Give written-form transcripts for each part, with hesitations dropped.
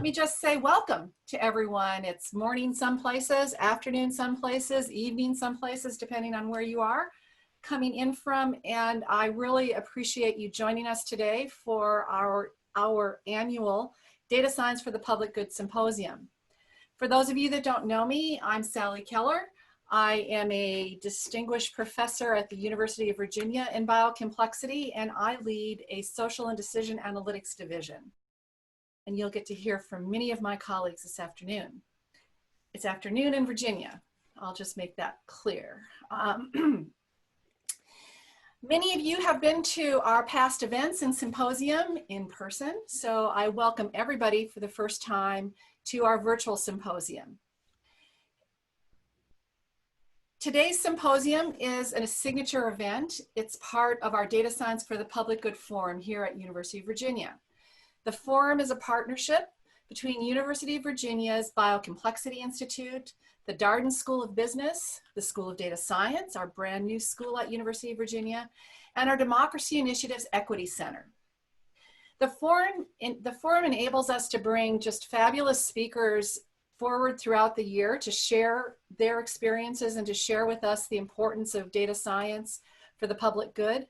me just say welcome to everyone. It's morning some places, afternoon some places, evening some places, depending on where you are coming in from. And I really appreciate you joining us today for our annual Data Science for the Public Good Symposium. For those of you that don't know me, I'm Sally Keller. I am a distinguished professor at the University of Virginia in biocomplexity, and I lead a social and decision analytics division. And you'll get to hear from many of my colleagues this afternoon. It's afternoon in Virginia. I'll just make that clear. Many of you have been to our past events and symposium in person, so I welcome everybody for the first time to our virtual symposium. Today's symposium is a signature event. It's part of our Data Science for the Public Good Forum here at University of Virginia. The forum is a partnership between University of Virginia's Biocomplexity Institute, the Darden School of Business, the School of Data Science, our brand new school at University of Virginia, and our Democracy Initiatives Equity Center. The forum enables us to bring just fabulous speakers forward throughout the year to share their experiences and to share with us the importance of data science for the public good.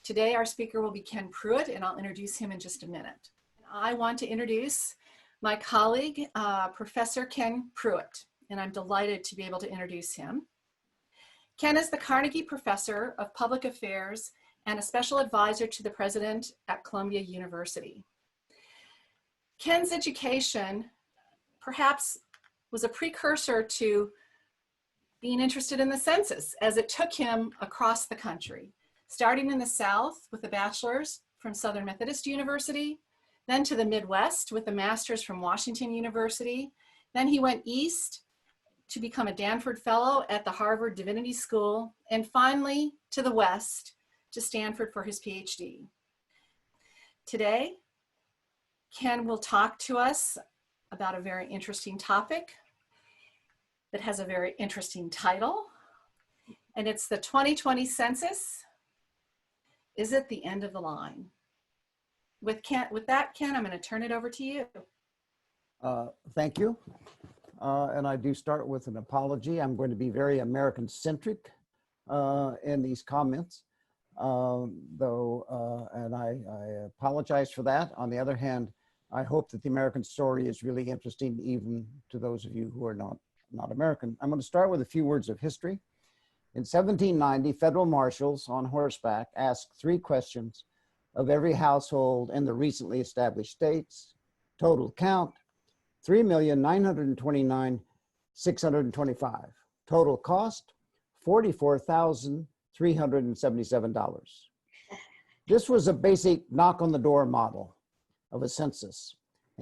Today, our speaker will be Ken Pruitt, and I'll introduce him in just a minute. I want to introduce my colleague, Professor Ken Pruitt, and I'm delighted to be able to introduce him. Ken is the Carnegie Professor of Public Affairs and a special advisor to the president at Columbia University. Ken's education perhaps was a precursor to being interested in the census, as it took him across the country, starting in the South with a bachelor's from Southern Methodist University, then to the Midwest with a master's from Washington University. Then he went east to become a Danford Fellow at the Harvard Divinity School, and finally to the West to Stanford for his PhD. Today, Ken will talk to us about a very interesting topic that has a very interesting title, and it's the 2020 census. Is it the end of the line? With that, Ken, I'm going to turn it over to you. Thank you. And I do start with an apology. I'm going to be very American-centric in these comments, and I apologize for that. On the other hand, I hope that the American story is really interesting, even to those of you who are not American. I'm going to start with a few words of history. In 1790, federal marshals on horseback asked 3 questions of every household in the recently established states. Total count, 3,929,625. Total cost, $44,377. This was a basic knock on the door model of a census,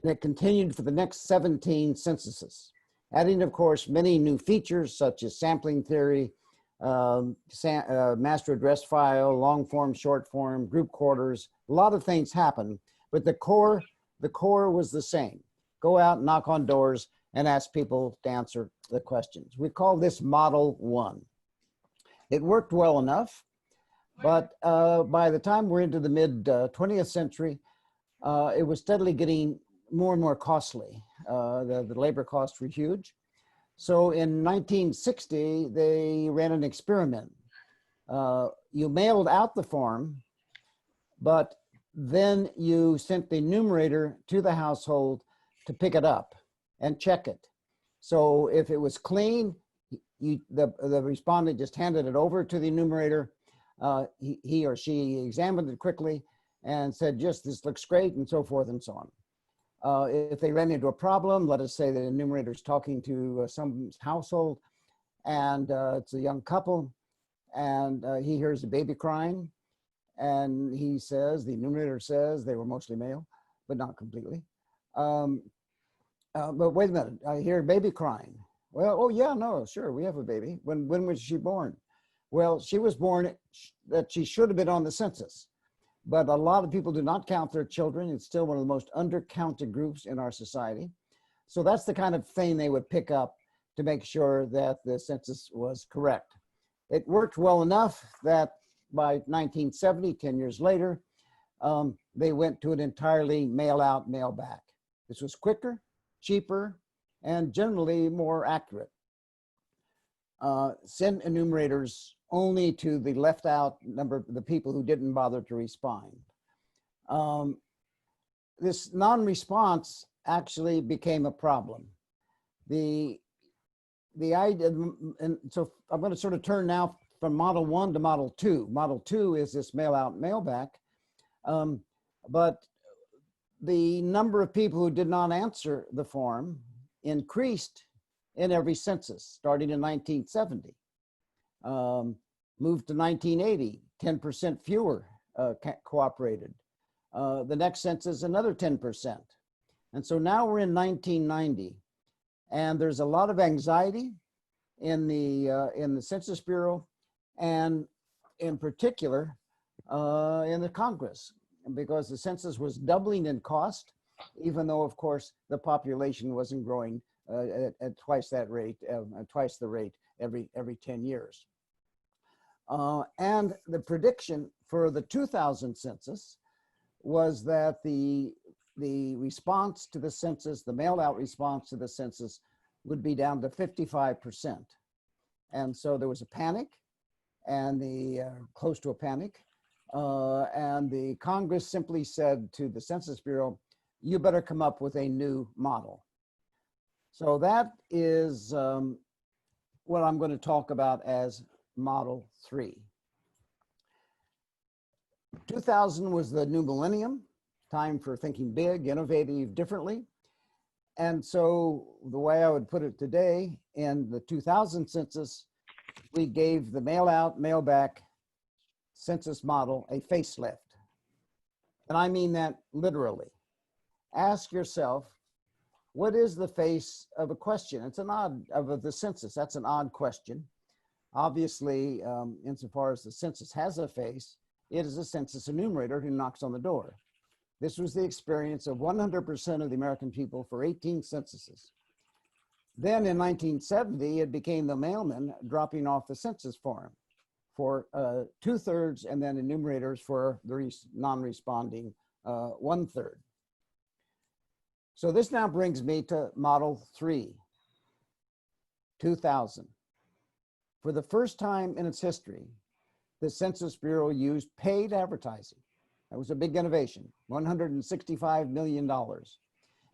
and it continued for the next 17 censuses, adding, of course, many new features such as sampling theory, master address file, long form, short form, group quarters. A lot of things happened, but the core was the same. Go out, knock on doors, and ask people to answer the questions. We call this Model 1. It worked well enough, but by the time we're into the mid 20th century, it was steadily getting more and more costly. The labor costs were huge. So in 1960, they ran an experiment. You mailed out the form, but then you sent the numerator to the household to pick it up and check it. So if it was clean, the respondent just handed it over to the numerator. He or she examined it quickly and said, "Just this looks great," and so forth and so on. If they ran into a problem, let us say the enumerator is talking to some household, and it's a young couple, and he hears a baby crying, and he says, the enumerator says, they were mostly male, but not completely. But wait a minute, I hear a baby crying. Well, oh yeah, no, sure, we have a baby. When was she born? Well, she was born that she should have been on the census. But a lot of people do not count their children. It's still one of the most undercounted groups in our society. So that's the kind of thing they would pick up to make sure that the census was correct. It worked well enough that by 1970, 10 years later, they went to an entirely mail out, mail back. This was quicker, cheaper, and generally more accurate. Send enumerators only to the left out number, the people who didn't bother to respond. This non-response actually became a problem. The idea, and so I'm going to sort of turn now from Model 1 to Model 2. Model 2 is this mail out, mail back. But the number of people who did not answer the form increased in every census, starting in 1970. Moved to 1980, 10% fewer cooperated. The next census, another 10%. And so now we're in 1990, and there's a lot of anxiety in the Census Bureau, and in particular in the Congress, because the census was doubling in cost, even though, of course, the population wasn't growing at twice that rate, twice the rate every 10 years. And the prediction for the 2000 census was that the response to the census, the mail-out response to the census, would be down to 55%. And so there was a panic, and close to a panic, and the Congress simply said to the Census Bureau, you better come up with a new model. So that is what I'm going to talk about as Model 3. 2000 was the new millennium, time for thinking big, innovative, differently. And so the way I would put it today, in the 2000 census, we gave the mail out, mail back census model a facelift. And I mean that literally. Ask yourself, what is the face of a question? It's an odd, of the census, that's an odd question. Obviously, insofar as the census has a face, it is a census enumerator who knocks on the door. This was the experience of 100% of the American people for 18 censuses. Then in 1970, it became the mailman dropping off the census form for 2/3, and then enumerators for the non-responding 1/3. So this now brings me to Model 3, 2000. For the first time in its history, the Census Bureau used paid advertising. That was a big innovation, $165 million.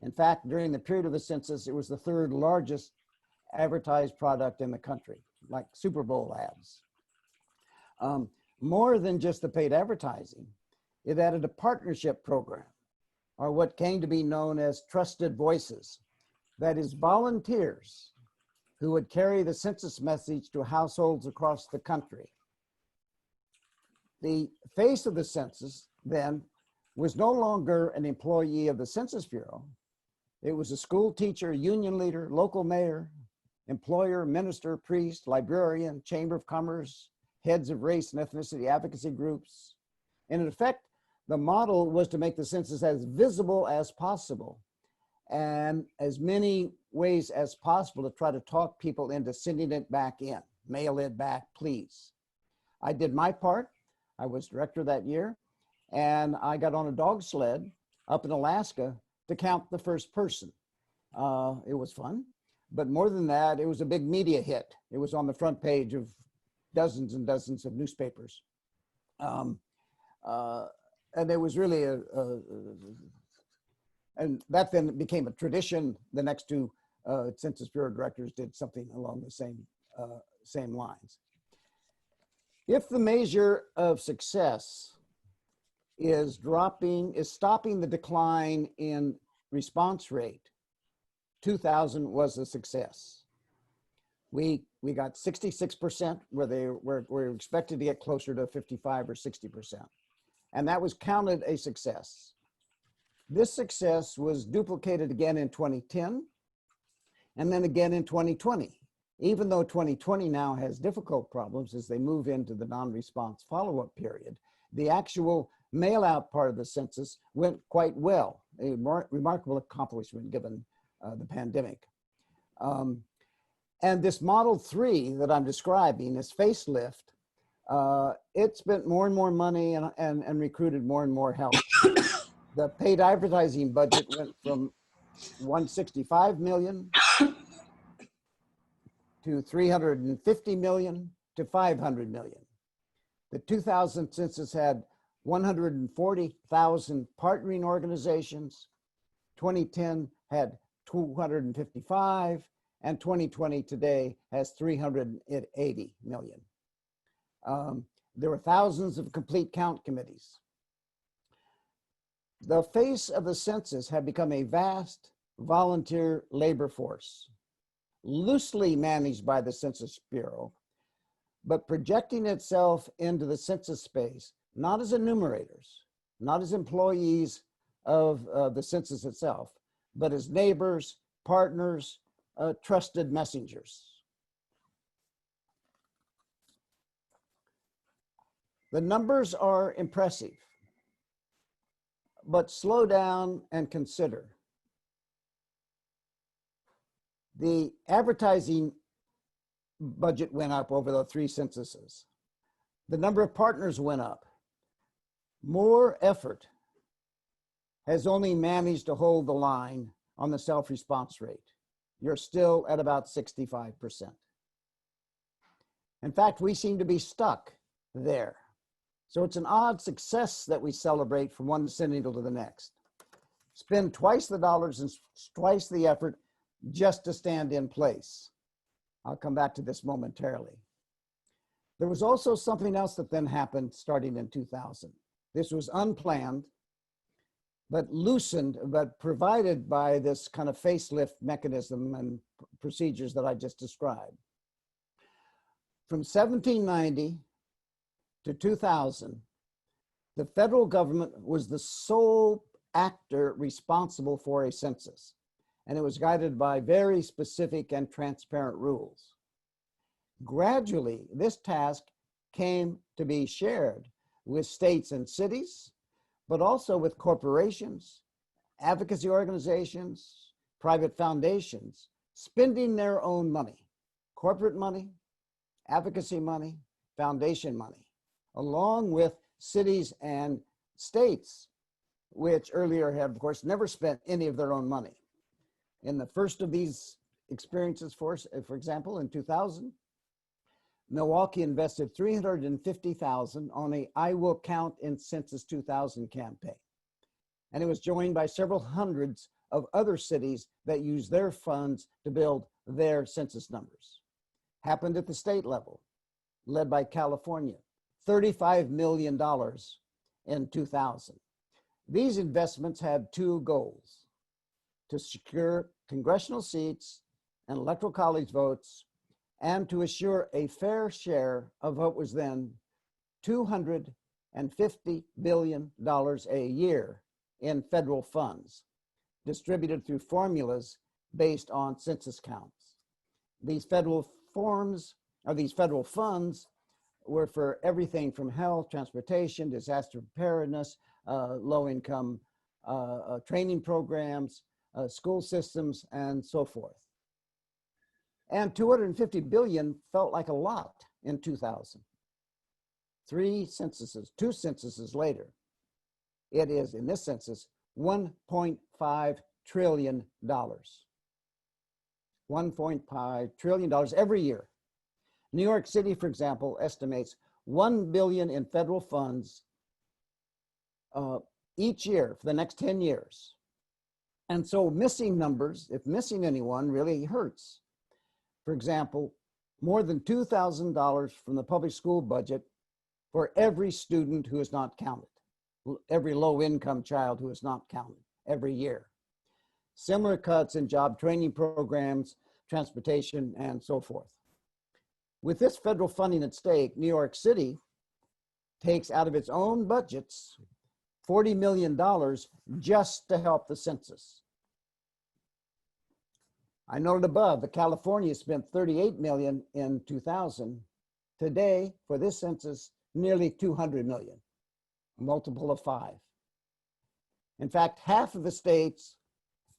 In fact, during the period of the census, it was the 3rd largest advertised product in the country, like Super Bowl ads. More than just the paid advertising, it added a partnership program, or what came to be known as trusted voices. That is, volunteers who would carry the census message to households across the country. The face of the census then was no longer an employee of the Census Bureau. It was a school teacher, union leader, local mayor, employer, minister, priest, librarian, chamber of commerce, heads of race and ethnicity advocacy groups. And in effect, the model was to make the census as visible as possible, and as many ways as possible to try to talk people into sending it back in. Mail it back, please. I did my part. I was director that year, and I got on a dog sled up in Alaska to count the first person. It was fun, but more than that, it was a big media hit. It was on the front page of dozens and dozens of newspapers. And it was really and that then became a tradition. The next 2 Census Bureau directors did something along the same lines. If the measure of success is stopping the decline in response rate, 2000 was a success. We got 66%, where they were expected to get closer to 55 or 60%. And that was counted a success. This success was duplicated again in 2010, and then again in 2020. Even though 2020 now has difficult problems as they move into the non-response follow-up period, the actual mail-out part of the census went quite well, a remarkable accomplishment given the pandemic. And this Model 3 that I'm describing, this facelift, it spent more and more money and recruited more and more help. The paid advertising budget went from 165 million to 350 million to 500 million. The 2000 census had 140,000 partnering organizations. 2010 had 255, and 2020 today has 380 million. There were thousands of complete count committees. The face of the census had become a vast volunteer labor force, loosely managed by the Census Bureau, but projecting itself into the census space, not as enumerators, not as employees of the census itself, but as neighbors, partners, trusted messengers. The numbers are impressive, but slow down and consider. The advertising budget went up over the 3 censuses. The number of partners went up. More effort has only managed to hold the line on the self-response rate. You're still at about 65%. In fact, we seem to be stuck there. So it's an odd success that we celebrate from one centennial to the next. Spend twice the dollars and twice the effort just to stand in place. I'll come back to this momentarily. There was also something else that then happened starting in 2000. This was unplanned, but loosened, but provided by this kind of facelift mechanism and procedures that I just described. From 1790 to 2000, the federal government was the sole actor responsible for a census, and it was guided by very specific and transparent rules. Gradually, this task came to be shared with states and cities, but also with corporations, advocacy organizations, private foundations, spending their own money, corporate money, advocacy money, foundation money, along with cities and states, which earlier had, of course, never spent any of their own money. In the first of these experiences, for example, in 2000, Milwaukee invested $350,000 on a I Will Count in Census 2000 campaign. And it was joined by several hundreds of other cities that used their funds to build their census numbers. Happened at the state level, led by California, $35 million in 2000. These investments had 2 goals: to secure congressional seats and electoral college votes, and to assure a fair share of what was then $250 billion a year in federal funds, distributed through formulas based on census counts. These federal funds were for everything from health, transportation, disaster preparedness, low-income training programs, school systems, and so forth. And 250 billion felt like a lot in 2000. 2 censuses later, it is, in this census, $1.5 trillion. $1.5 trillion every year. New York City, for example, estimates $1 billion in federal funds each year for the next 10 years. And so missing numbers, if missing anyone, really hurts. For example, more than $2,000 from the public school budget for every student who is not counted, every low-income child who is not counted every year. Similar cuts in job training programs, transportation, and so forth. With this federal funding at stake, New York City takes out of its own budgets $40 million just to help the census. I noted above that California spent $38 million in 2000. Today, for this census, nearly $200 million, a multiple of 5. In fact, half of the states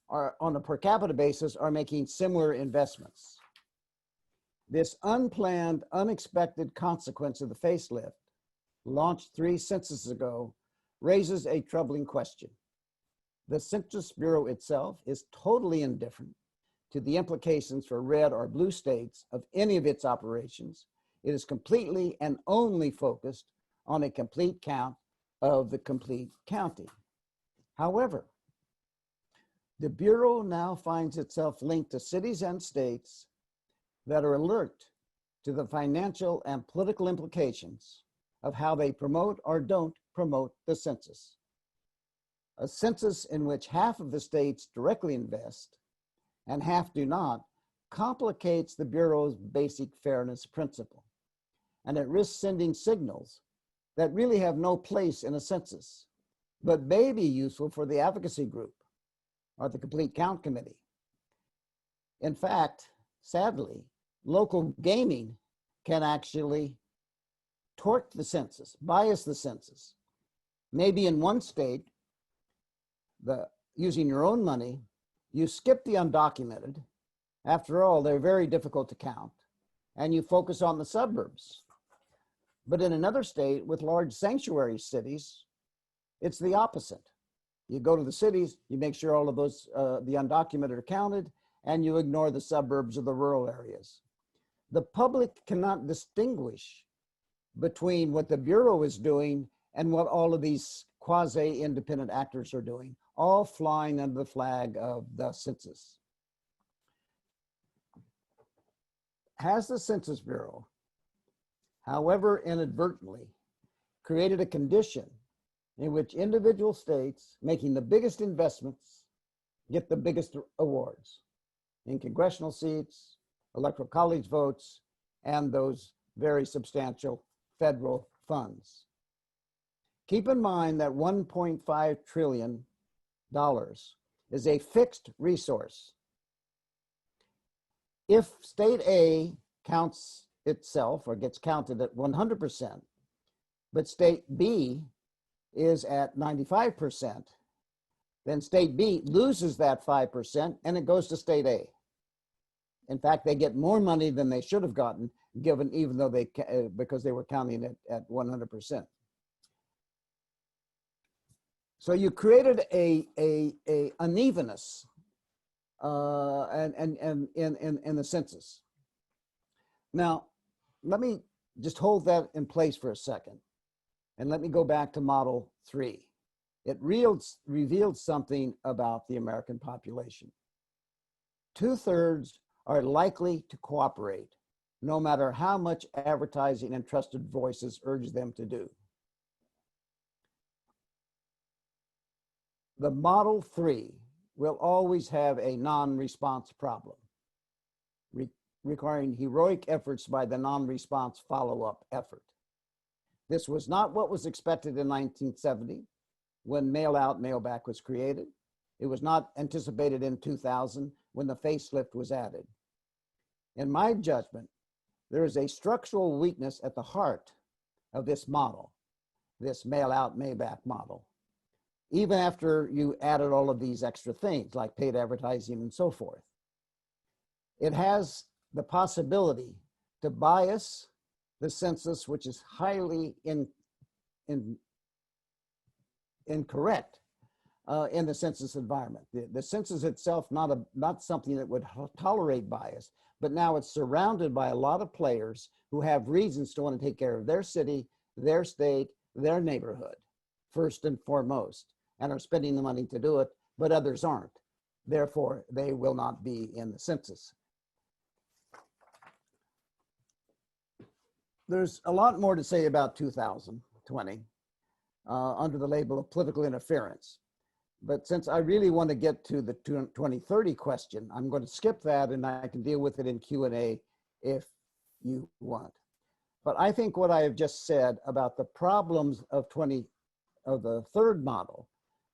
are, on a per capita basis, are making similar investments. This unplanned, unexpected consequence of the facelift, launched 3 censuses ago, raises a troubling question. The Census Bureau itself is totally indifferent to the implications for red or blue states of any of its operations. It is completely and only focused on a complete count of the complete county. However, the Bureau now finds itself linked to cities and states that are alert to the financial and political implications of how they promote or don't promote the census. A census in which half of the states directly invest and half do not complicates the Bureau's basic fairness principle, and it risks sending signals that really have no place in a census, but may be useful for the advocacy group or the complete count committee. In fact, sadly, local gaming can actually torque the census, bias the census. Maybe in one state, using your own money, you skip the undocumented. After all, they're very difficult to count, and you focus on the suburbs. But in another state with large sanctuary cities, it's the opposite. You go to the cities, you make sure all of those, the undocumented are counted, and you ignore the suburbs or the rural areas. The public cannot distinguish between what the Bureau is doing and what all of these quasi-independent actors are doing, all flying under the flag of the census. Has the Census Bureau, however inadvertently, created a condition in which individual states making the biggest investments get the biggest awards in congressional seats, electoral college votes, and those very substantial federal funds? Keep in mind that $1.5 trillion is a fixed resource. If state A counts itself or gets counted at 100%, but state B is at 95%, then state B loses that 5% and it goes to state A. In fact, they get more money than they should have gotten, given even though because they were counting it at 100%. So you created a unevenness in the census. Now, let me just hold that in place for a second, and let me go back to Model 3. It revealed something about the American population. 2/3 are likely to cooperate, no matter how much advertising and trusted voices urge them to do. The Model 3 will always have a non-response problem, requiring heroic efforts by the non-response follow-up effort. This was not what was expected in 1970 when mail-out, mail-back was created. It was not anticipated in 2000 when the facelift was added. In my judgment, there is a structural weakness at the heart of this model, this mail-out, mail-back model, even after you added all of these extra things like paid advertising and so forth. It has the possibility to bias the census, which is highly incorrect in the census environment. The census itself, not something that would tolerate bias, but now it's surrounded by a lot of players who have reasons to want to take care of their city, their state, their neighborhood, first and foremost, and are spending the money to do it, but others aren't. Therefore, they will not be in the census. There's a lot more to say about 2020 under the label of political interference. But since I really want to get to the 2030 question, I'm going to skip that and I can deal with it in Q&A if you want. But I think what I have just said about the problems of the third model,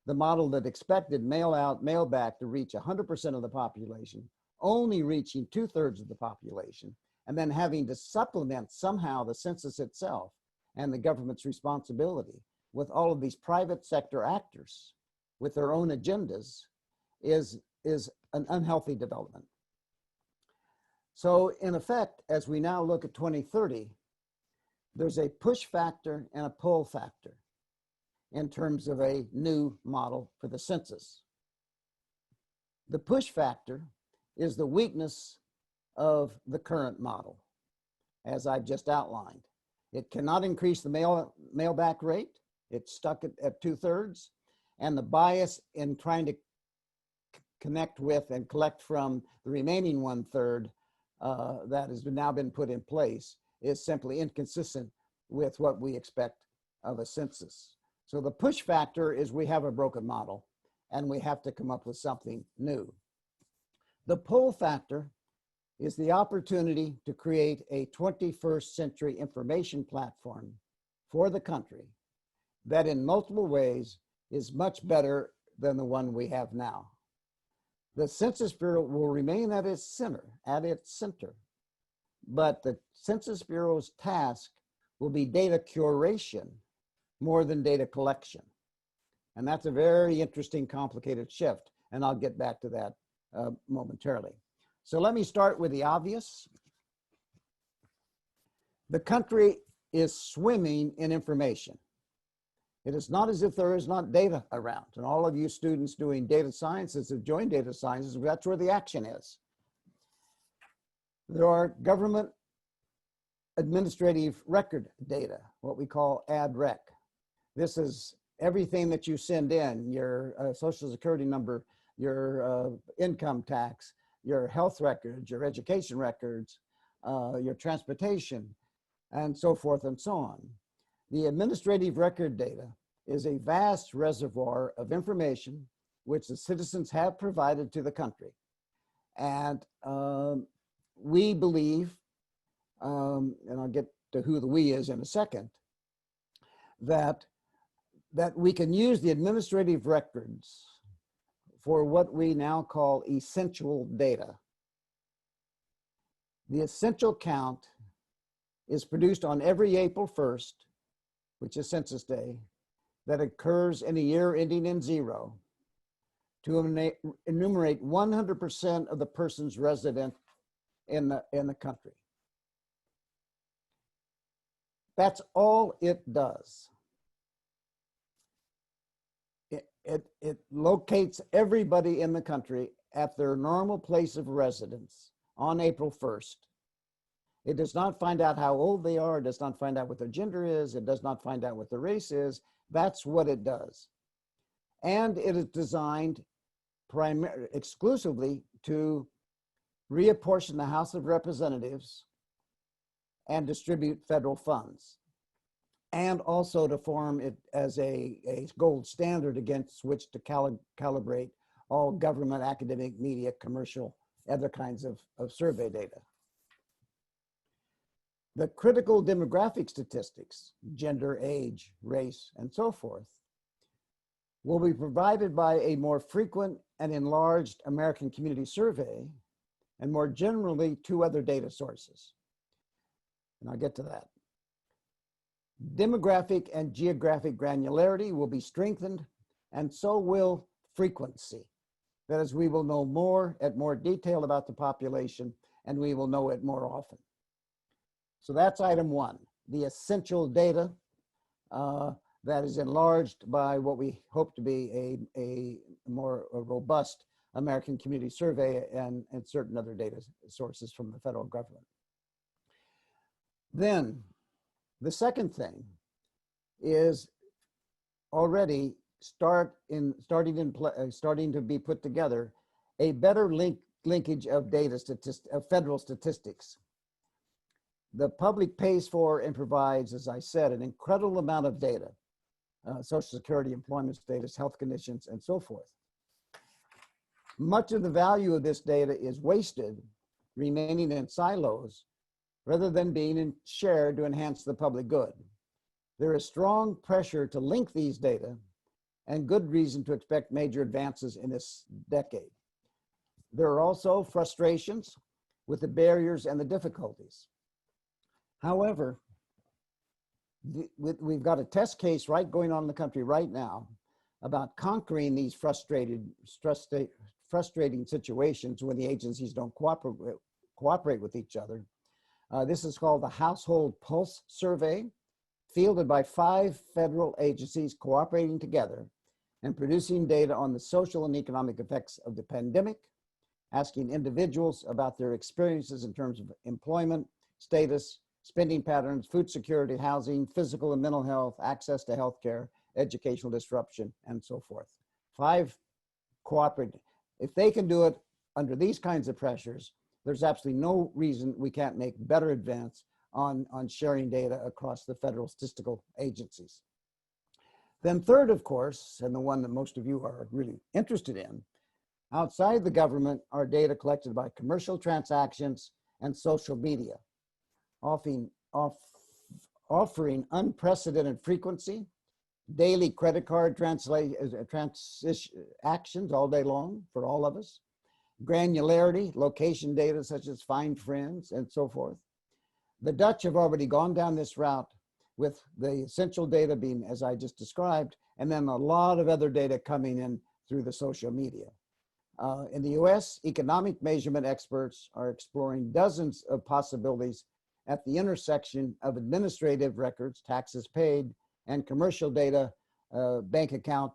the model that expected mail out, mail back to reach 100% of the population, only reaching 2/3 of the population, and then having to supplement somehow the census itself and the government's responsibility with all of these private sector actors with their own agendas is an unhealthy development. So in effect, as we now look at 2030, there's a push factor and a pull factor in terms of a new model for the census. The push factor is the weakness of the current model, as I've just outlined. It cannot increase the mail back rate. It's stuck at 2/3. And the bias in trying to connect with and collect from the remaining 1/3 that has now been put in place is simply inconsistent with what we expect of a census. So the push factor is we have a broken model and we have to come up with something new. The pull factor is the opportunity to create a 21st century information platform for the country that in multiple ways is much better than the one we have now. The Census Bureau will remain at its center, but the Census Bureau's task will be data curation more than data collection. And that's a very interesting, complicated shift, and I'll get back to that momentarily. So let me start with the obvious. The country is swimming in information. It is not as if there is not data around. And all of you students doing data sciences have joined data sciences, that's where the action is. There are government administrative record data, what we call ADREC. This is everything that you send in, your social security number, your income tax, your health records, your education records, your transportation, and so forth and so on. The administrative record data is a vast reservoir of information which the citizens have provided to the country. And we believe, and I'll get to who the we is in a second, that we can use the administrative records for what we now call essential data. The essential count is produced on every April 1st, which is Census Day, that occurs in a year ending in 0 to enumerate 100% of the persons resident in the country. That's all it does. It locates everybody in the country at their normal place of residence on April 1st. It does not find out how old they are. It does not find out what their gender is. It does not find out what their race is. That's what it does. And it is designed exclusively to reapportion the House of Representatives and distribute federal funds, and also to form it as a gold standard against which to calibrate all government, academic, media, commercial, other kinds of survey data. The critical demographic statistics, gender, age, race, and so forth, will be provided by a more frequent and enlarged American Community Survey, and more generally, 2 other data sources. And I'll get to that. Demographic and geographic granularity will be strengthened, and so will frequency. That is, we will know more at more detail about the population, and we will know it more often. So that's item 1, the essential data that is enlarged by what we hope to be a more robust American Community Survey and certain other data sources from the federal government. Then the second thing is already starting to be put together a better linkage of of federal statistics. The public pays for and provides, as I said, an incredible amount of data, Social Security, employment status, health conditions, and so forth. Much of the value of this data is wasted, remaining in silos, rather than being shared to enhance the public good. There is strong pressure to link these data and good reason to expect major advances in this decade. There are also frustrations with the barriers and the difficulties. However, we've got a test case going on in the country right now about conquering these frustrating situations when the agencies don't cooperate with each other. This is called the Household Pulse Survey, fielded by 5 federal agencies cooperating together. and producing data on the social and economic effects of the pandemic, asking individuals about their experiences in terms of employment, status, spending patterns, food security, housing, physical and mental health, access to healthcare, educational disruption, and so forth. 5, cooperate. If they can do it under these kinds of pressures, there's absolutely no reason we can't make better advance on sharing data across the federal statistical agencies. Then third, of course, and the one that most of you are really interested in, outside the government are data collected by commercial transactions and social media, offering unprecedented frequency, daily credit card transactions all day long for all of us, granularity, location data such as find friends and so forth. The Dutch have already gone down this route with the essential data being, as I just described, and then a lot of other data coming in through the social media. In the US, economic measurement experts are exploring dozens of possibilities at the intersection of administrative records, taxes paid, and commercial data, bank account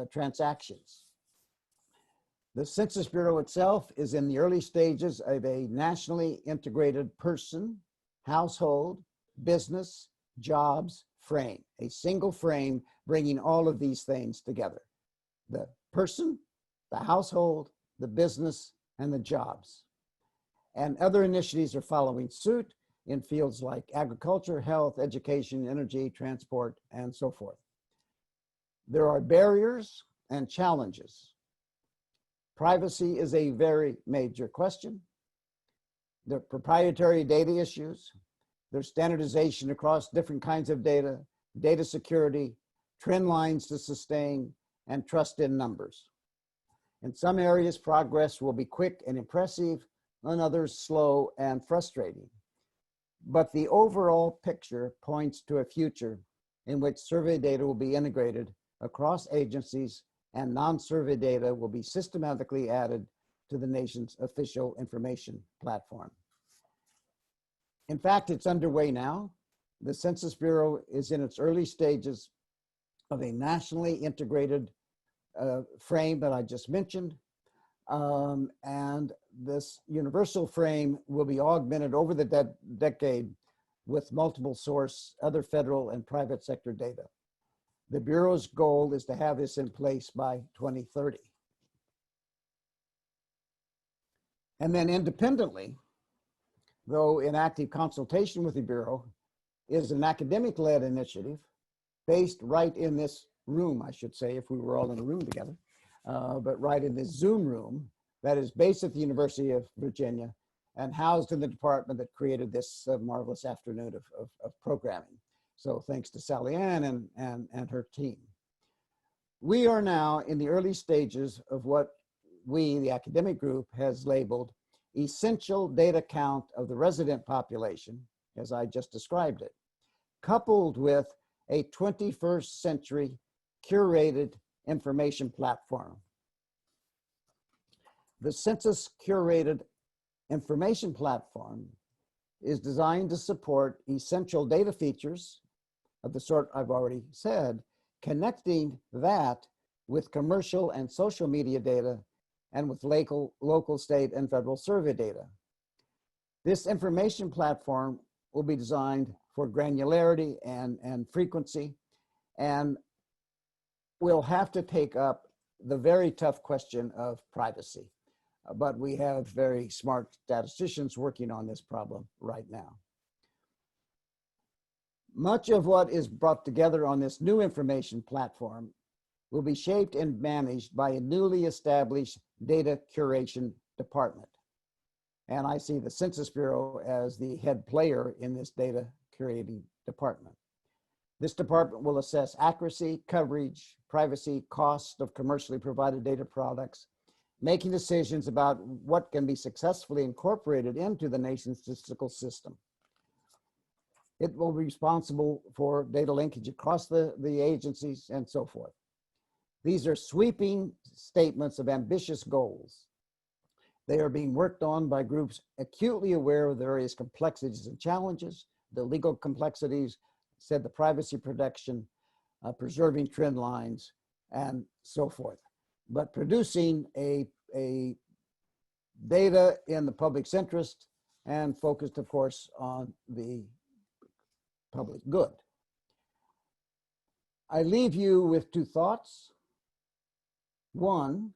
transactions. The Census Bureau itself is in the early stages of a nationally integrated person, household, business, jobs frame, a single frame bringing all of these things together. The person, the household, the business, and the jobs. And other initiatives are following suit in fields like agriculture, health, education, energy, transport, and so forth. There are barriers and challenges. Privacy is a very major question. There are proprietary data issues. There's standardization across different kinds of data, data security, trend lines to sustain, and trust in numbers. In some areas, progress will be quick and impressive, in others slow and frustrating. But the overall picture points to a future in which survey data will be integrated across agencies and non-survey data will be systematically added to the nation's official information platform. In fact, it's underway now. The Census Bureau is in its early stages of a nationally integrated frame that I just mentioned. And this universal frame will be augmented over the decade with multiple source, other federal and private sector data. The Bureau's goal is to have this in place by 2030. And then independently, though in active consultation with the Bureau, is an academic-led initiative based right in this room, I should say, if we were all in a room together, but right in this Zoom room that is based at the University of Virginia and housed in the department that created this marvelous afternoon of programming. So thanks to Sally Ann and her team. We are now in the early stages of what we, the academic group, has labeled essential data count of the resident population, as I just described it, coupled with a 21st century curated information platform. The Census Curated Information Platform is designed to support essential data features of the sort I've already said, connecting that with commercial and social media data and with local, state, and federal survey data. This information platform will be designed for granularity and frequency, and we'll have to take up the very tough question of privacy. But we have very smart statisticians working on this problem right now. Much of what is brought together on this new information platform will be shaped and managed by a newly established data curation department. And I see the Census Bureau as the head player in this data curating department. This department will assess accuracy, coverage, privacy, cost of commercially provided data products, making decisions about what can be successfully incorporated into the nation's statistical system. It will be responsible for data linkage across the agencies and so forth. These are sweeping statements of ambitious goals. They are being worked on by groups acutely aware of the various complexities and challenges, the legal complexities, the privacy protection, preserving trend lines, and so forth. But producing a data in the public's interest and focused, of course, on the public good. I leave you with two thoughts. One,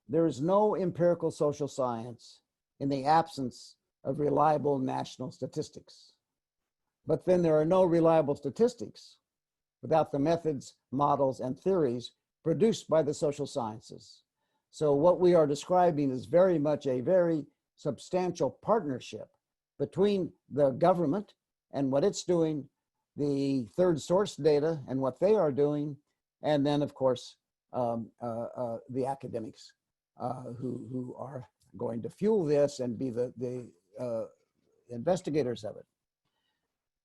there is no empirical social science in the absence of reliable national statistics. But then there are no reliable statistics without the methods, models, and theories produced by the social sciences. So what we are describing is very much a very substantial partnership between the government and what it's doing, the third source data and what they are doing, and then of course the academics who are going to fuel this and be the investigators of it.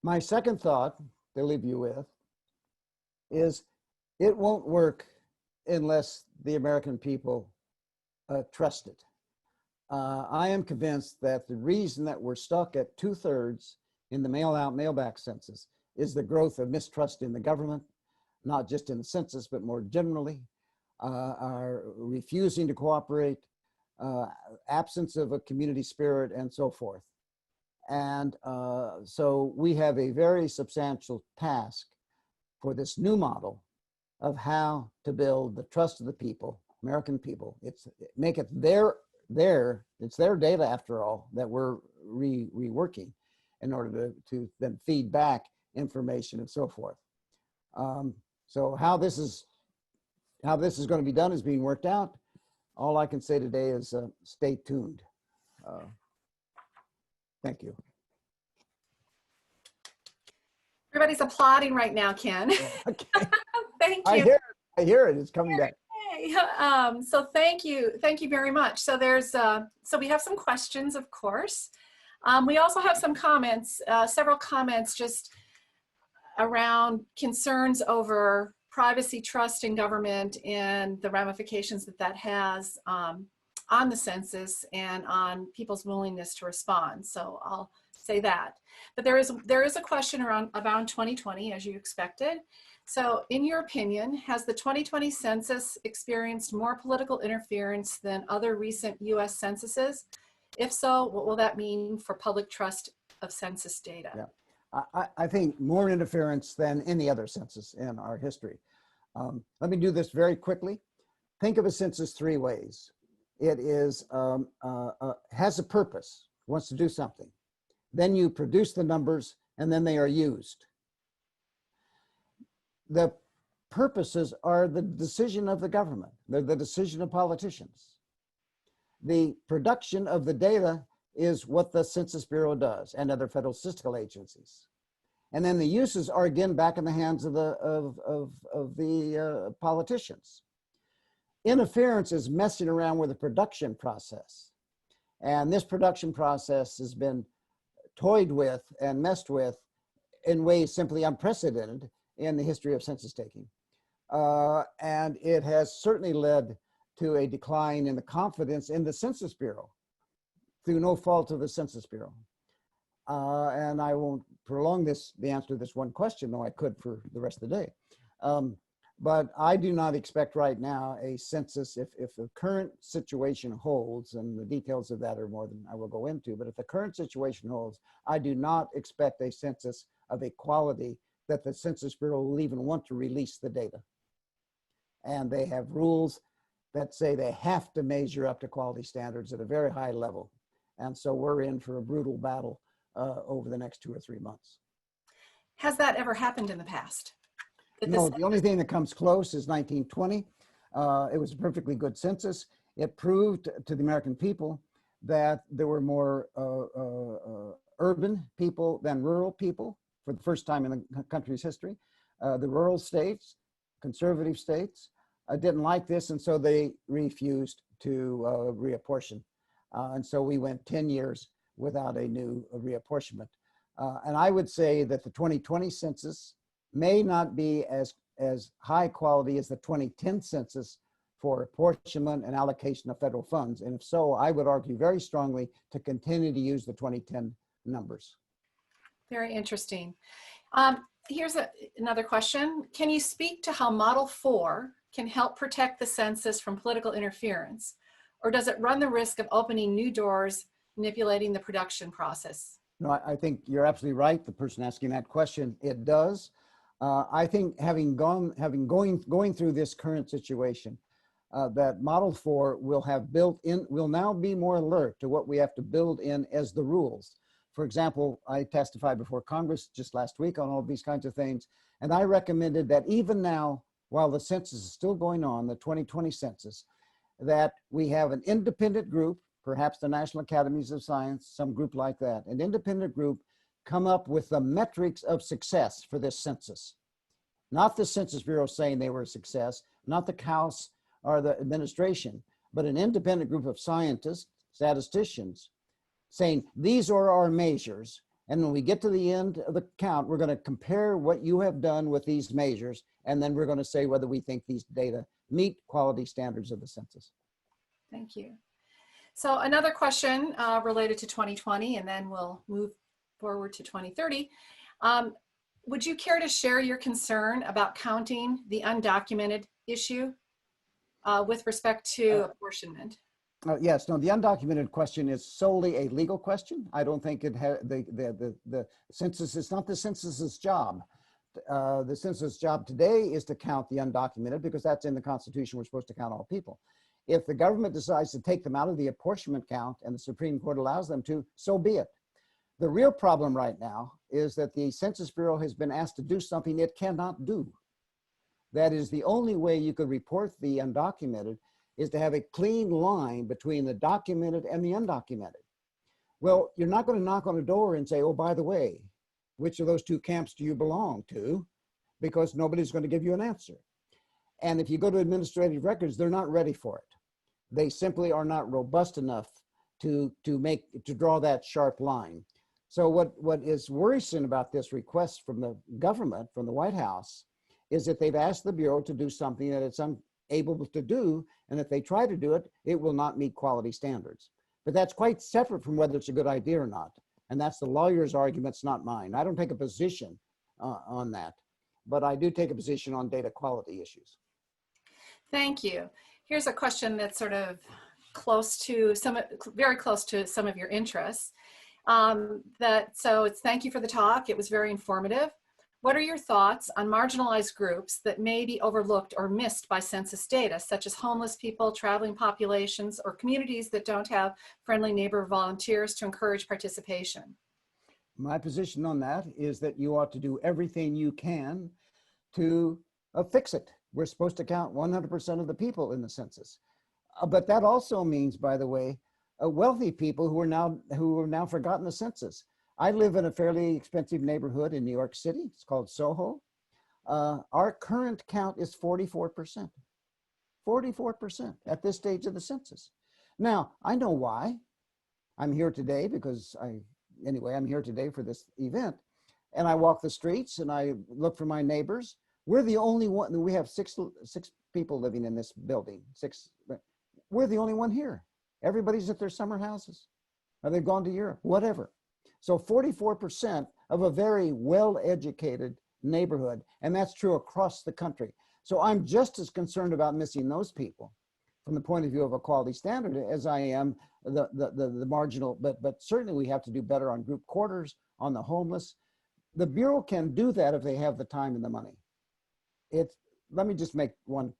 My second thought to leave you with is it won't work unless the American people trust it. I am convinced that the reason that we're stuck at 2/3 in the mail-out, mail-back census is the growth of mistrust in the government, not just in the census, but more generally, our refusing to cooperate, absence of a community spirit, and so forth. And so we have a very substantial task for this new model of how to build the trust of the people, American people. Make it it's their data after all that we're reworking in order to then feed back information and so forth. So how this is going to be done is being worked out. All I can say today is stay tuned. Thank you. Everybody's applauding right now, Ken. Okay. Thank you. I hear it. It's coming back. So thank you very much. So so we have some questions, of course. We also have some comments, several comments just around concerns over privacy, trust in government, and the ramifications that has on the census and on people's willingness to respond. So I'll say that. But there is a question around 2020, as you expected. So in your opinion, has the 2020 census experienced more political interference than other recent US censuses? If so, what will that mean for public trust of census data? Yeah. I think more interference than any other census in our history. Let me do this very quickly. Think of a census three ways. It is has a purpose, wants to do something. Then you produce the numbers, and then they are used. The purposes are the decision of the government. They're the decision of politicians. The production of the data is what the Census Bureau does and other federal statistical agencies. And then the uses are again back in the hands of the politicians. Interference is messing around with the production process. And this production process has been toyed with and messed with in ways simply unprecedented in the history of census taking. And it has certainly led to a decline in the confidence in the Census Bureau through no fault of the Census Bureau. And I won't prolong the answer to this one question, though I could for the rest of the day. But I do not expect right now a census, if the current situation holds, and the details of that are more than I will go into, but if the current situation holds, I do not expect a census of a quality that the Census Bureau will even want to release the data. And they have rules that say they have to measure up to quality standards at a very high level. And so we're in for a brutal battle over the next 2 or 3 months. Has that ever happened in the past? No, the only thing that comes close is 1920. It was a perfectly good census. It proved to the American people that there were more urban people than rural people for the first time in the country's history. The rural states, conservative states, didn't like this, and so they refused to reapportion. And so we went 10 years without a new reapportionment. And I would say that the 2020 census may not be as high quality as the 2010 census for apportionment and allocation of federal funds. And if so, I would argue very strongly to continue to use the 2010 numbers. Very interesting. Here's another question. Can you speak to how Model 4 can help protect the census from political interference? Or does it run the risk of opening new doors, manipulating the production process? No, I think you're absolutely right. The person asking that question, it does. I think going through this current situation, that Model 4 will now be more alert to what we have to build in as the rules. For example, I testified before Congress just last week on all these kinds of things, and I recommended that even now, while the census is still going on, the 2020 census, that we have an independent group, perhaps the National Academies of Science, some group like that, an independent group come up with the metrics of success for this census. Not the Census Bureau saying they were a success, not the House or the administration, but an independent group of scientists, statisticians, saying these are our measures. And when we get to the end of the count, we're going to compare what you have done with these measures, and then we're going to say whether we think these data meet quality standards of the census. Thank you. So another question related to 2020, and then we'll move forward to 2030. Would you care to share your concern about counting the undocumented issue with respect to apportionment? Yes, no, the undocumented question is solely a legal question. I don't think the census is not the census's job. The census job today is to count the undocumented because that's in the Constitution. We're supposed to count all people. If the government decides to take them out of the apportionment count and the Supreme Court allows them to, so be it. The real problem right now is that the Census Bureau has been asked to do something it cannot do. That is the only way you could report the undocumented is to have a clean line between the documented and the undocumented. Well, you're not going to knock on a door and say, oh, by the way, which of those two camps do you belong to? Because nobody's going to give you an answer. And if you go to administrative records, they're not ready for it. They simply are not robust enough to draw that sharp line. So what is worrisome about this request from the government, from the White House, is that they've asked the Bureau to do something that it's unable to do, and if they try to do it, it will not meet quality standards. But that's quite separate from whether it's a good idea or not. And that's the lawyer's argument, it's not mine. I don't take a position on that, but I do take a position on data quality issues. Thank you. Here's a question that's sort of very close to some of your interests. So thank you for the talk. It was very informative. What are your thoughts on marginalized groups that may be overlooked or missed by census data, such as homeless people, traveling populations, or communities that don't have friendly neighbor volunteers to encourage participation? My position on that is that you ought to do everything you can to fix it. We're supposed to count 100% of the people in the census. But that also means, by the way, wealthy people who are now forgotten the census. I live in a fairly expensive neighborhood in New York City. It's called Soho. Our current count is 44%. 44% at this stage of the census. Now, I know why. I'm here today because I'm here today for this event. And I walk the streets and I look for my neighbors. We're the only one. We have six people living in this building. We're the only one here. Everybody's at their summer houses, or they've gone to Europe, whatever. So 44% of a very well-educated neighborhood, and that's true across the country. So I'm just as concerned about missing those people from the point of view of a quality standard as I am the marginal, but certainly we have to do better on group quarters, on the homeless. The Bureau can do that if they have the time and the money. Let me just make one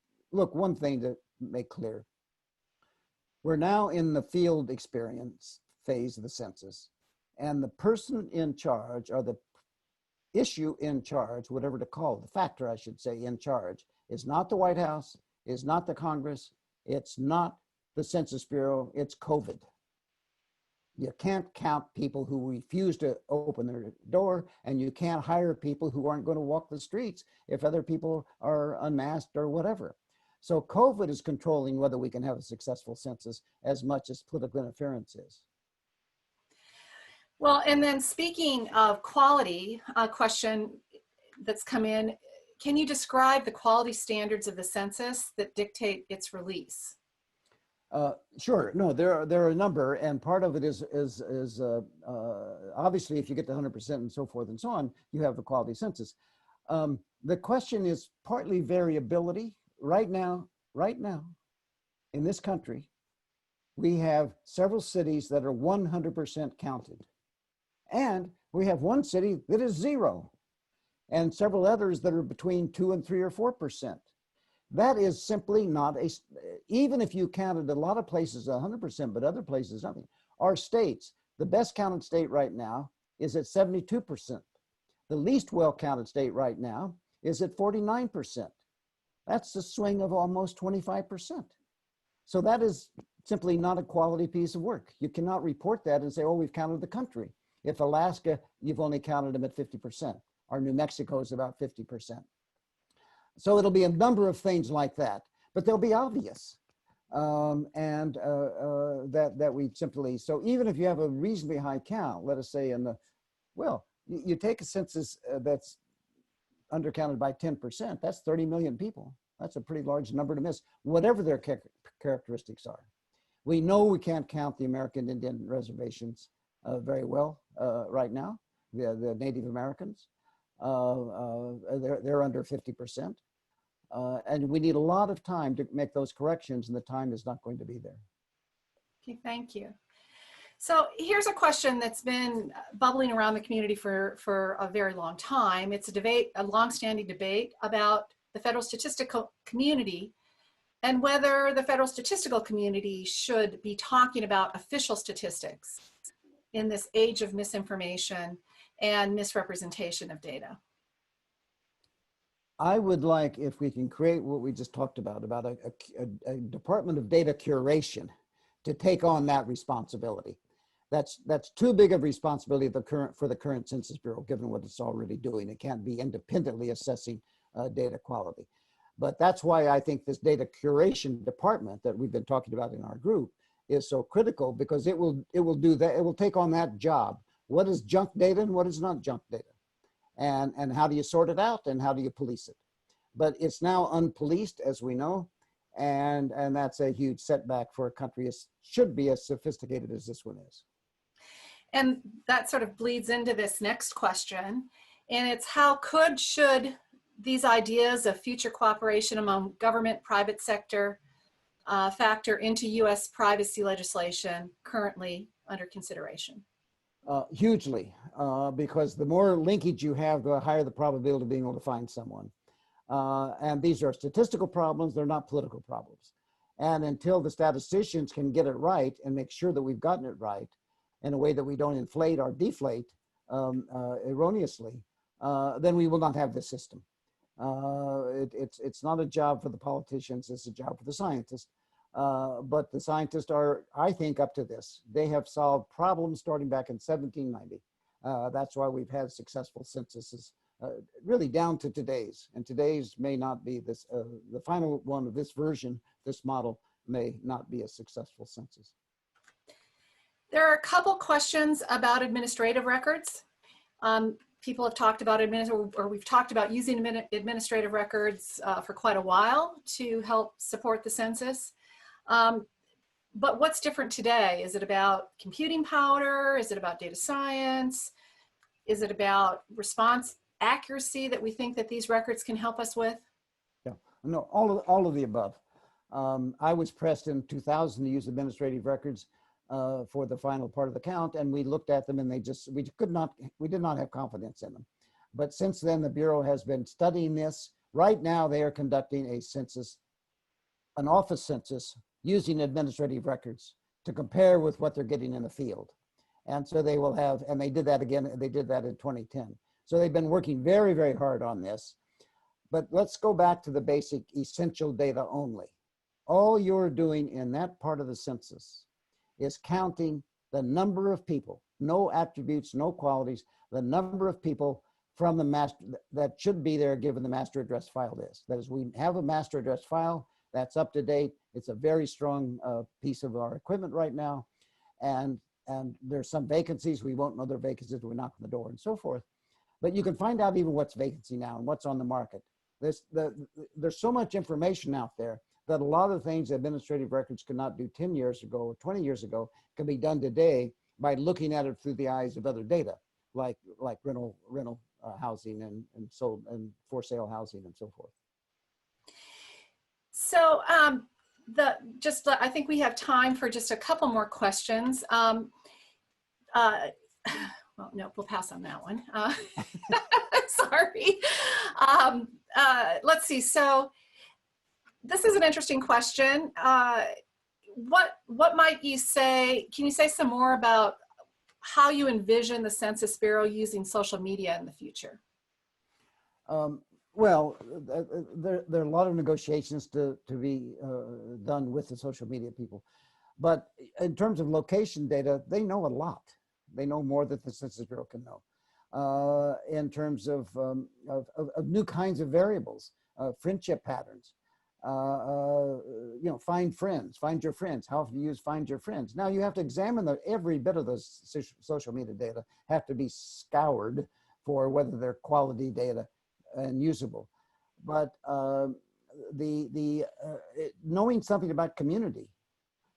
thing to make clear. We're now in the field experience phase of the census, and the person in charge, or the issue in charge, whatever to call it, the factor I should say in charge, is not the White House, is not the Congress, it's not the Census Bureau, it's COVID. You can't count people who refuse to open their door, and you can't hire people who aren't going to walk the streets if other people are unmasked or whatever. So COVID is controlling whether we can have a successful census as much as political interference is. Well, and then speaking of quality, a question that's come in, can you describe the quality standards of the census that dictate its release? Sure. No, there are a number, and part of it is obviously if you get to 100% and so forth and so on, you have the quality census. The question is partly variability right now, in this country, we have several cities that are 100% counted. And we have one city that is 0, and several others that are between 2 and 3 or 4%. That is simply not even if you counted a lot of places 100%, but other places nothing. Our states, the best counted state right now is at 72%. The least well counted state right now is at 49%. That's a swing of almost 25%. So that is simply not a quality piece of work. You cannot report that and say, oh, we've counted the country. If Alaska, you've only counted them at 50%, or New Mexico is about 50%. So it'll be a number of things like that, but they'll be obvious. That we simply, so even if you have a reasonably high count, let us say you take a census that's undercounted by 10%, that's 30 million people. That's a pretty large number to miss, whatever their characteristics are. We know we can't count the American Indian reservations very well right now, the Native Americans. They're under 50%. And we need a lot of time to make those corrections, and the time is not going to be there. Okay, thank you. So here's a question that's been bubbling around the community for a very long time. It's a long-standing debate about the federal statistical community and whether the federal statistical community should be talking about official statistics in this age of misinformation and misrepresentation of data. I would like, if we can create what we just talked about a Department of Data Curation to take on that responsibility. That's too big of responsibility for the current Census Bureau, given what it's already doing. It can't be independently assessing data quality. But that's why I think this data curation department that we've been talking about in our group is so critical, because it will do that. It will take on that job. What is junk data and what is not junk data? And how do you sort it out and how do you police it? But it's now unpoliced, as we know, and that's a huge setback for a country that should be as sophisticated as this one is. And that sort of bleeds into this next question, and it's should these ideas of future cooperation among government, private sector factor into U.S. privacy legislation currently under consideration? Hugely, because the more linkage you have, the higher the probability of being able to find someone. And these are statistical problems, they're not political problems. And until the statisticians can get it right and make sure that we've gotten it right in a way that we don't inflate or deflate erroneously, then we will not have this system. It's not a job for the politicians, it's a job for the scientists. But the scientists are, I think, up to this. They have solved problems starting back in 1790. That's why we've had successful censuses, really down to today's. And today's may not be this, the final one of this version, this model may not be a successful census. There are a couple questions about administrative records. People have talked about we've talked about using administrative records for quite a while to help support the census. But what's different today? Is it about computing power? Is it about data science? Is it about response accuracy that we think that these records can help us with? Yeah, no, all of the above. I was pressed in 2000 to use administrative records for the final part of the count, and we looked at them and we did not have confidence in them. But since then, the Bureau has been studying this. Right now, they are conducting a census, an office census, using administrative records to compare with what they're getting in the field. And so they will have, and they did that again, they did that in 2010. So they've been working very, very hard on this. But let's go back to the basic essential data only. All you're doing in that part of the census is counting the number of people, no attributes, no qualities, the number of people from the master that should be there given the master address file is. That is, we have a master address file that's up to date. It's a very strong piece of our equipment right now. And there's some vacancies. We won't know they're vacancies when we knock on the door and so forth. But you can find out even what's vacancy now and what's on the market. There's so much information out there that a lot of things administrative records could not do 10 years ago or 20 years ago can be done today by looking at it through the eyes of other data, like rental housing and for sale housing and so forth. So I think we have time for just a couple more questions. Well, no, we'll pass on that one. Sorry. Let's see. So this is an interesting question. What might you say? Can you say some more about how you envision the Census Bureau using social media in the future? Well, there are a lot of negotiations to be done with the social media people. But in terms of location data, they know a lot. They know more than the Census Bureau can know. In terms of new kinds of variables, friendship patterns, find friends, find your friends. How often do you use find your friends? Now you have to examine every bit of those social media data have to be scoured for whether they're quality data and usable. But knowing something about community,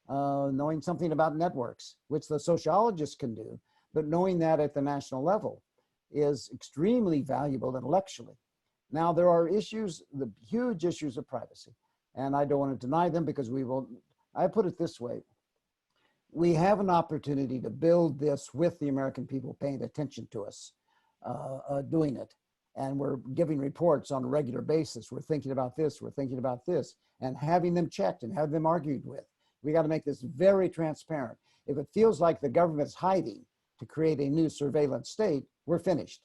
knowing something about networks, which the sociologists can do, but knowing that at the national level is extremely valuable intellectually. Now, there are issues, the huge issues of privacy, and I don't want to deny them because I put it this way. We have an opportunity to build this with the American people paying attention to us, doing it. And we're giving reports on a regular basis. We're thinking about this, we're thinking about this, and having them checked and have them argued with. We got to make this very transparent. If it feels like the government's hiding to create a new surveillance state, we're finished.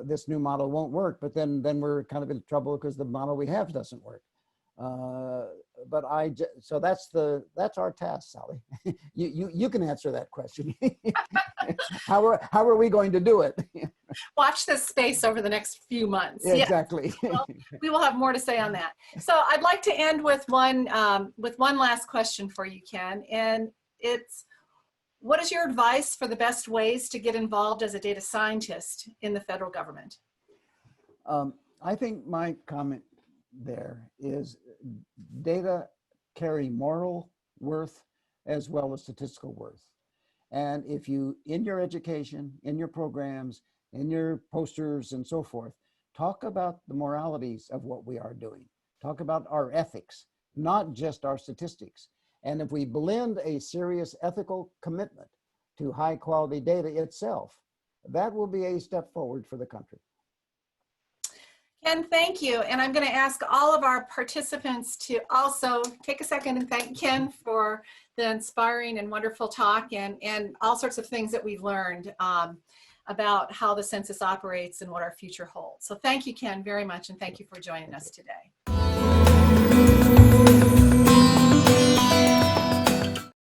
This new model won't work, but then we're kind of in trouble because the model we have doesn't work. So that's our task, Sally. you can answer that question. How are we going to do it? Watch this space over the next few months. Yeah, exactly. Well, we will have more to say on that. So I'd like to end with one last question for you, Ken, and it's, what is your advice for the best ways to get involved as a data scientist in the federal government? I think my comment there is data carry moral worth as well as statistical worth. And if you, in your education, in your programs, in your posters and so forth, talk about the moralities of what we are doing. Talk about our ethics, not just our statistics. And if we blend a serious ethical commitment to high quality data itself, that will be a step forward for the country. Ken, thank you. And I'm going to ask all of our participants to also take a second and thank Ken for the inspiring and wonderful talk and all sorts of things that we've learned about how the census operates and what our future holds. So thank you, Ken, very much. And thank you for joining us today.